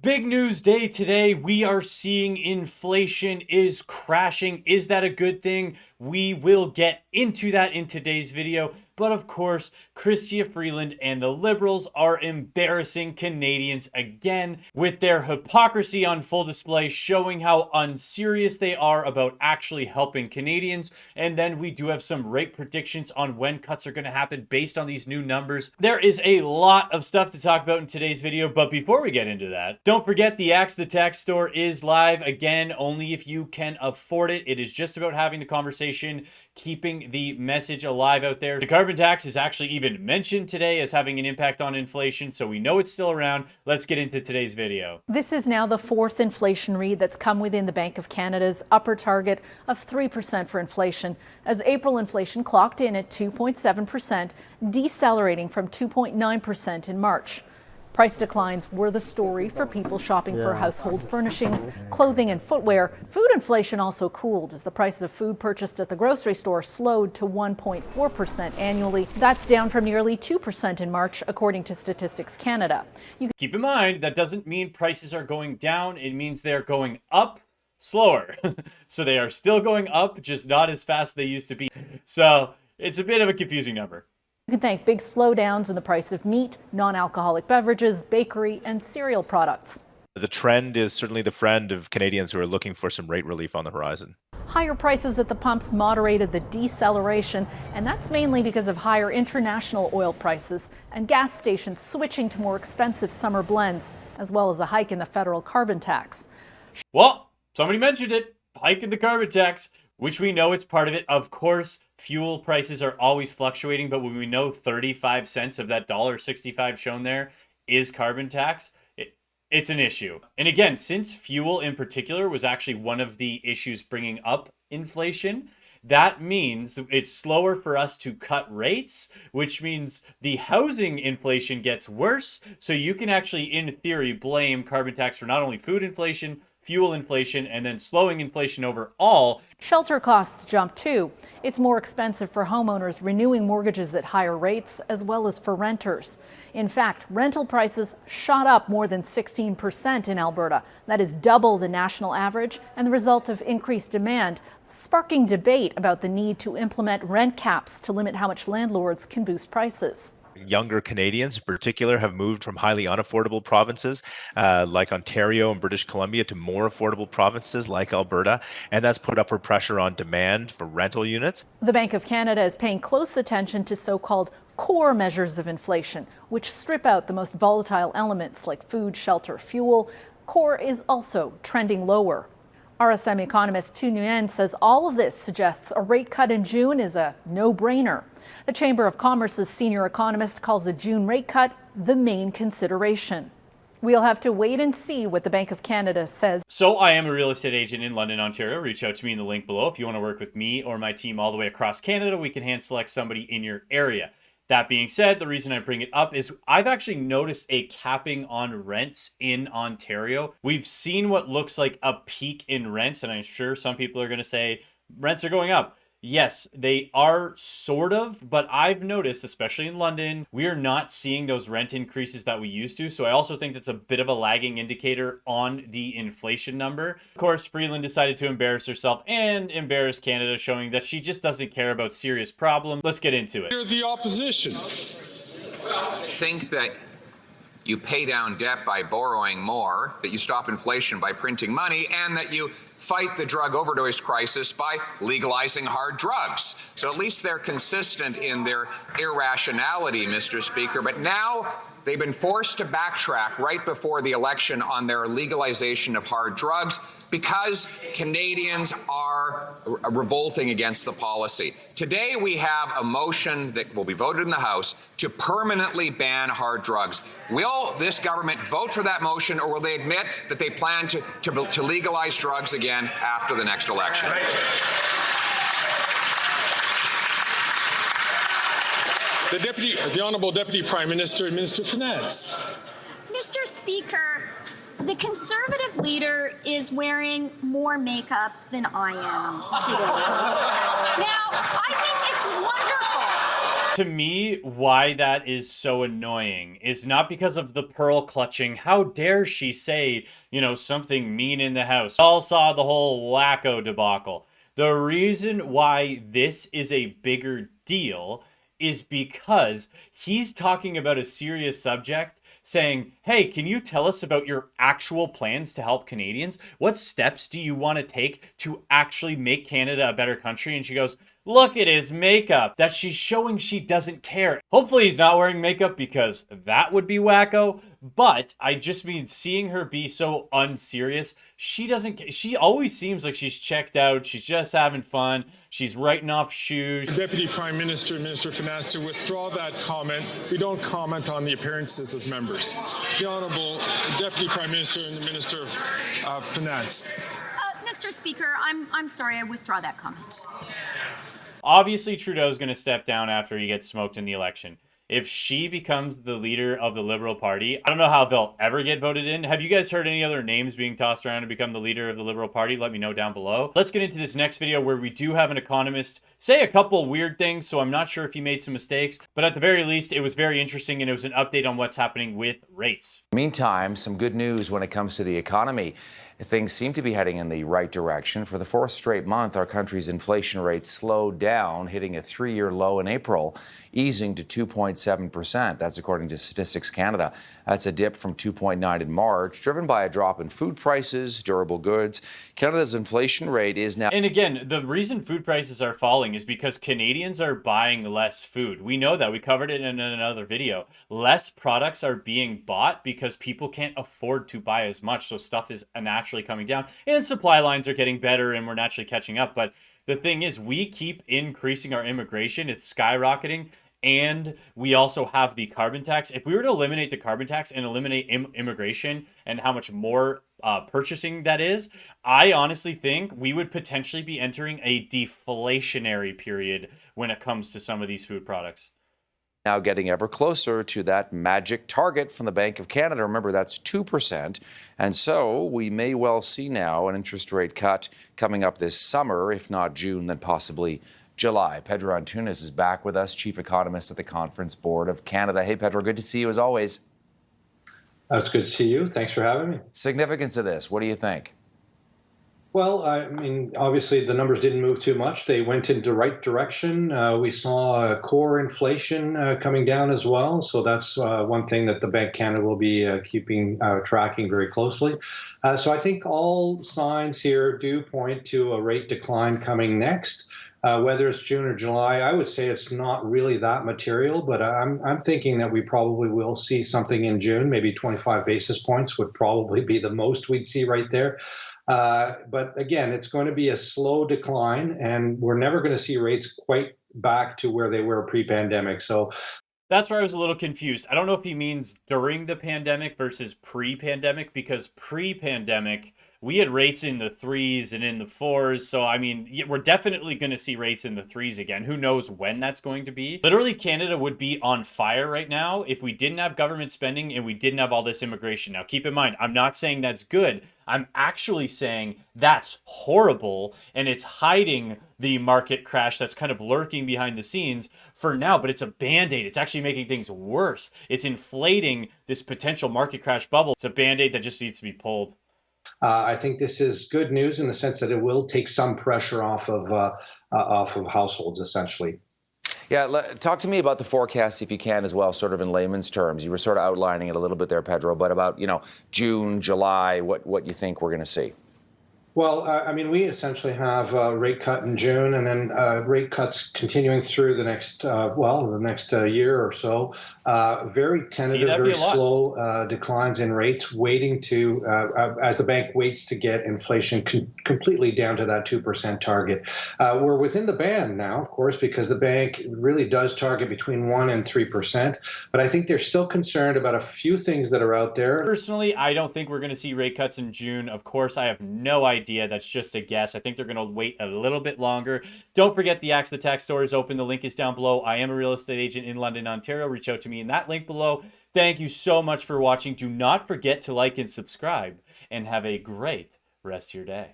Big news day today. We are seeing inflation is crashing. Is that a good thing? We will get into that in today's video. But of course, Chrystia Freeland and the Liberals are embarrassing Canadians again with their hypocrisy on full display, showing how unserious they are about actually helping Canadians. And then we do have some rate predictions on when cuts are going to happen based on these new numbers. There is a lot of stuff to talk about in today's video, but before we get into that, don't forget the Axe the Tax store is live again, only if you can afford it. It is just about having the conversation, keeping the message alive out there. The carbon tax is actually even mentioned today as having an impact on inflation, so we know it's still around. Let's get into today's video. This is now the fourth inflation read that's come within the Bank of Canada's upper target of 3% for inflation, as April inflation clocked in at 2.7%, decelerating from 2.9% in March. Price declines were the story for people shopping for household furnishings, clothing and footwear. Food inflation also cooled as the price of food purchased at the grocery store slowed to 1.4% annually. That's down from nearly 2% in March, according to Statistics Canada. Keep in mind, that doesn't mean prices are going down. It means they're going up slower. So they are still going up, just not as fast as they used to be. So it's a bit of a confusing number. You can thank big slowdowns in the price of meat, non-alcoholic beverages, bakery, and cereal products. The trend is certainly the friend of Canadians who are looking for some rate relief on the horizon. Higher prices at the pumps moderated the deceleration, and that's mainly because of higher international oil prices and gas stations switching to more expensive summer blends, as well as a hike in the federal carbon tax. Well, somebody mentioned it, hike in the carbon tax, which we know it's part of it. Of course, fuel prices are always fluctuating, but when we know 35 cents of that $1.65 shown there is carbon tax, it's an issue. And again, since fuel in particular was actually one of the issues bringing up inflation, that means it's slower for us to cut rates, which means the housing inflation gets worse. So you can actually, in theory, blame carbon tax for not only food inflation, fuel inflation, and then slowing inflation overall. Shelter costs jumped too. It's more expensive for homeowners renewing mortgages at higher rates, as well as for renters. In fact, rental prices shot up more than 16% in Alberta. That is double the national average and the result of increased demand, sparking debate about the need to implement rent caps to limit how much landlords can boost prices. Younger Canadians in particular have moved from highly unaffordable provinces like Ontario and British Columbia to more affordable provinces like Alberta, and that's put upward pressure on demand for rental units. The Bank of Canada is paying close attention to so-called core measures of inflation, which strip out the most volatile elements like food, shelter, fuel. Core is also trending lower. RSM economist Tu Nguyen says all of this suggests a rate cut in June is a no-brainer. The Chamber of Commerce's senior economist calls a June rate cut the main consideration. We'll have to wait and see what the Bank of Canada says. So I am a real estate agent in London, Ontario. Reach out to me in the link below. If you want to work with me or my team all the way across Canada, we can hand select somebody in your area. That being said, the reason I bring it up is I've actually noticed a capping on rents in Ontario. We've seen what looks like a peak in rents, and I'm sure some people are going to say rents are going up. Yes, they are sort of, but I've noticed, especially in London, we are not seeing those rent increases that we used to. So I also think that's a bit of a lagging indicator on the inflation number. Of course, Freeland decided to embarrass herself and embarrass Canada, showing that she just doesn't care about serious problems. Let's get into it. You're the opposition. Think that you pay down debt by borrowing more, that you stop inflation by printing money, and that you fight the drug overdose crisis by legalizing hard drugs. So at least they're consistent in their irrationality, Mr. Speaker. But now they've been forced to backtrack right before the election on their legalization of hard drugs because Canadians are revolting against the policy. Today we have a motion that will be voted in the House to permanently ban hard drugs. Will this government vote for that motion, or will they admit that they plan to legalize drugs again after the next election? The Honourable Deputy Prime Minister and Minister of Finance. Mr. Speaker, the Conservative leader is wearing more makeup than I am today. Now, I think it's wonderful To me, why that is so annoying is not because of the pearl clutching. How dare she say, something mean in the house? All saw the whole wacko debacle. The reason why this is a bigger deal is because he's talking about a serious subject, saying, hey, can you tell us about your actual plans to help Canadians? What steps do you want to take to actually make Canada a better country? And she goes, look at his makeup. That she's showing she doesn't care. Hopefully he's not wearing makeup, because that would be wacko. But I just mean, seeing her be so unserious, she always seems like she's checked out. She's just having fun. She's writing off shoes. Deputy Prime Minister, Minister of Finance, to withdraw that comment. We don't comment on the appearances of members. The Honourable Deputy Prime Minister and the Minister of Finance. Mr. Speaker, I'm sorry, I withdraw that comment. Obviously, Trudeau's going to step down after he gets smoked in the election. If she becomes the leader of the Liberal Party, I don't know how they'll ever get voted in. Have you guys heard any other names being tossed around to become the leader of the Liberal Party? Let me know down below. Let's get into this next video where we do have an economist say a couple weird things, so I'm not sure if he made some mistakes, but at the very least, it was very interesting, and it was an update on what's happening with rates. Meantime, some good news when it comes to the economy. Things seem to be heading in the right direction. For the fourth straight month, our country's inflation rate slowed down, hitting a three-year low in April, easing to 2.7%. That's according to Statistics Canada. That's a dip from 2.9 in March, driven by a drop in food prices, durable goods. Canada's inflation rate is now... And again, the reason food prices are falling is because Canadians are buying less food. We know that. We covered it in another video. Less products are being bought because people can't afford to buy as much, so stuff is naturally coming down, and supply lines are getting better, and we're naturally catching up. But the thing is, we keep increasing our immigration. It's skyrocketing. And we also have the carbon tax. If we were to eliminate the carbon tax and eliminate immigration and how much more purchasing that is, I honestly think we would potentially be entering a deflationary period when it comes to some of these food products. Now getting ever closer to that magic target from the Bank of Canada. Remember, that's 2%. And so we may well see now an interest rate cut coming up this summer, if not June, then possibly July. Pedro Antunes is back with us, Chief Economist at the Conference Board of Canada. Hey, Pedro, good to see you as always. It's good to see you. Thanks for having me. Significance of this, what do you think? Well, I mean, obviously the numbers didn't move too much. They went in the right direction. We saw core inflation coming down as well. So that's one thing that the Bank of Canada will be tracking very closely. So I think all signs here do point to a rate decline coming next. Whether it's June or July, I would say it's not really that material, but I'm thinking that we probably will see something in June. Maybe 25 basis points would probably be the most we'd see right there. But again, it's going to be a slow decline, and we're never going to see rates quite back to where they were pre-pandemic. So that's where I was a little confused. I don't know if he means during the pandemic versus pre-pandemic, because pre-pandemic, we had rates in the 3s and in the 4s. So, I mean, we're definitely going to see rates in the 3s again. Who knows when that's going to be? Literally, Canada would be on fire right now if we didn't have government spending and we didn't have all this immigration. Now, keep in mind, I'm not saying that's good. I'm actually saying that's horrible, and it's hiding the market crash that's kind of lurking behind the scenes for now, but it's a Band-Aid. It's actually making things worse. It's inflating this potential market crash bubble. It's a Band-Aid that just needs to be pulled. I think this is good news in the sense that it will take some pressure off of households, essentially. Yeah, talk to me about the forecast, if you can, as well, sort of in layman's terms. You were sort of outlining it a little bit there, Pedro, but about, June, July, what you think we're going to see. Well, I mean, we essentially have a rate cut in June, and then rate cuts continuing through the next, year or so. Very tentative, very slow declines in rates, waiting to, as the bank waits to get inflation completely down to that 2% target. We're within the band now, of course, because the bank really does target between 1% and 3%. But I think they're still concerned about a few things that are out there. Personally, I don't think we're going to see rate cuts in June. Of course, I have no idea. That's just a guess. I think they're going to wait a little bit longer. Don't forget the Axe the Tax store is open. The link is down below. I am a real estate agent in London, Ontario. Reach out to me in that link below. Thank you so much for watching. Do not forget to like and subscribe, and have a great rest of your day.